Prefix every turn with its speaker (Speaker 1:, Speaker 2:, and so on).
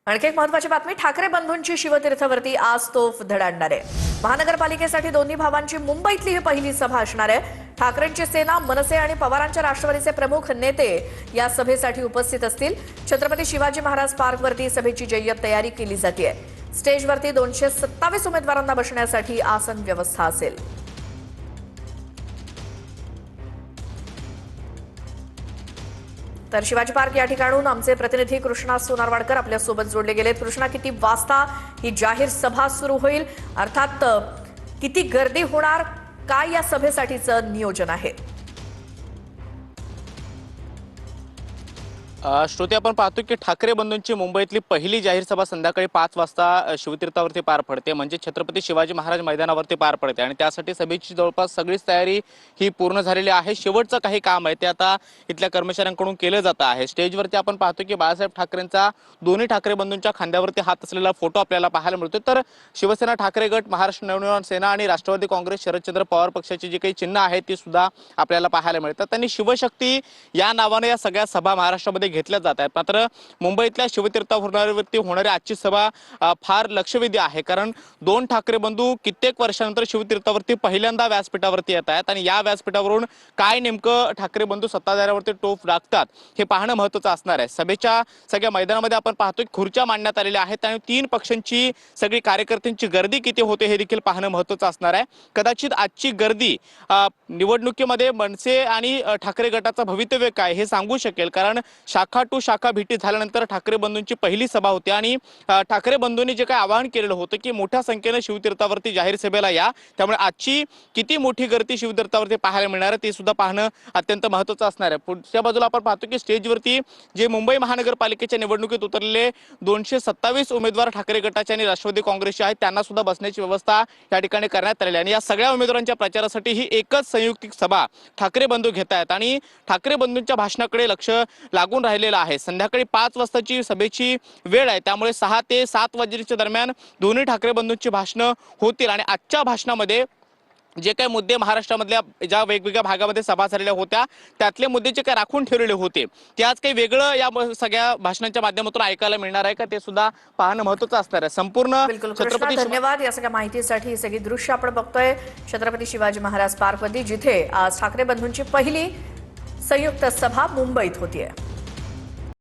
Speaker 1: आणखी एक महत्त्वाची बातमी, ठाकरे बंधूंची शिवतीर्थवरती आज तोफ धडाडणार आहे। महानगरपालिकेसाठी दोन्ही भावांची मुंबईतली ही पहिली सभा असणार आहे। ठाकरेंची सेना, मनसे आणि पवारांच्या राष्ट्रवादीचे प्रमुख नेते या सभेसाठी उपस्थित असतील। छत्रपती शिवाजी महाराज पार्कवरती सभेची जय्यत तयारी केली जाते। स्टेजवरती 227 उमेदवारांना बसण्यासाठी आसन व्यवस्था असेल। तर शिवाजी पार्क या ठिकाणून आमचे प्रतिनिधी कृष्णा सोनारवाडकर आपल्या सोबत जोडले गेलेत। कृष्णा, किती वाजता ही जाहीर सभा सुरू होईल, अर्थात किती गर्दी होणार, काय या सभेसाठीचं नियोजन आहे?
Speaker 2: श्रोते, आपण पाहतो की ठाकरे बंधूंची मुंबईतली पहिली जाहीर सभा संध्याकाळी 5 वाजता शिवतीर्थावरती पार पडते, म्हणजे छत्रपती शिवाजी महाराज मैदानावरती पार पडते आणि त्यासाठी सभेची जवळपास सगळीच तयारी ही पूर्ण झालेली आहे। शेवटचं काही काम आहे ते आता इथल्या कर्मचाऱ्यांकडून केलं जात आहे। स्टेजवरती आपण पाहतो की बाळासाहेब ठाकरेंचा दोन्ही ठाकरे बंधूंच्या खांद्यावरती हात असलेला फोटो आपल्याला पाहायला मिळतो। तर शिवसेना, ठाकरे गट, महाराष्ट्र नवनिर्माण सेना आणि राष्ट्रवादी काँग्रेस शरदचंद्र पवार पक्षाची जी काही चिन्ह आहेत ती सुद्धा आपल्याला पाहायला मिळतात। त्यांनी शिवशक्ती या नावाने या सगळ्या सभा महाराष्ट्रामध्ये घेतल्या जात आहेत। मात्र मुंबईतल्या शिवतीर्थावरती होणारी आजची सभा फार लक्षवेधी आहे, कारण दोन ठाकरे बंधू कित्येक वर्षानंतर शिवतीर्थावरती पहिल्यांदा व्यासपीठावरती येत आहेत आणि या व्यासपीठावरून काय नेमकं ठाकरे बंधू सत्ताधाऱ्यावरती टोप टाकतात हे पाहणं महत्त्वाचं असणार आहे। सभेच्या सगळ्या मैदानामध्ये आपण पाहतोय खुर्च्या मांडण्यात आलेल्या आहेत आणि 3 पक्षांची सगळी कार्यकर्त्यांची गर्दी किती होते हे देखील पाहणं महत्त्वाचं असणार आहे। कदाचित आजची गर्दी निवडणुकीमध्ये मनसे आणि ठाकरे गटाचं भवितव्य काय हे सांगू शकेल, कारण शाखा टू शाखा भेटी झाल्यानंतर ठाकरे बंधूंची पहिली सभा होती आणि ठाकरे बंधूंनी जे काय आवाहन केलेलं होतं की मोठ्या संख्येने शिवतीर्थावरती जाहीर सभेला या, त्यामुळे आजची किती मोठी गर्दी शिवतीर्थावरती पाहायला मिळणार आहे ते सुद्धा पाहणं अत्यंत महत्त्वाचं असणार आहे। पुढच्या बाजूला आपण पाहतो की स्टेजवरती जे मुंबई महानगरपालिकेच्या निवडणुकीत उतरलेले 227 उमेदवार ठाकरे गटाचे आणि राष्ट्रवादी काँग्रेसचे आहेत, त्यांना सुद्धा बसण्याची व्यवस्था या ठिकाणी करण्यात आलेली आहे आणि या सगळ्या उमेदवारांच्या प्रचारासाठी ही एकच संयुक्तिक सभा ठाकरे बंधू घेत आहेत आणि ठाकरे बंधूंच्या भाषणाकडे लक्ष लागून राहिलेलं आहे। संध्याकाळी 5 वाजताची सभेची वेळ आहे, त्यामुळे 6 ते 7 वाजेच्या दरम्यान दोन्ही ठाकरे बंधूंची भाषणं होतील आणि आजच्या भाषणामध्ये जे काही मुद्दे महाराष्ट्रामधल्या ज्या वेगवेगळ्या भागामध्ये सभा झालेल्या होत्या त्यातले मुद्दे जे काही राखून ठेवलेले होते ते आज काही वेगळं या सगळ्या भाषणांच्या माध्यमातून ऐकायला मिळणार आहे का ते सुद्धा पाहणं महत्त्वाचं असणार आहे। संपूर्ण
Speaker 1: छत्रपती, धन्यवाद या सगळ्या माहितीसाठी। ही सगळी दृश्य आपण बघतोय छत्रपती शिवाजी महाराज पार्कवरती, जिथे आज ठाकरे बंधूंची पहिली संयुक्त सभा मुंबईत होतीये।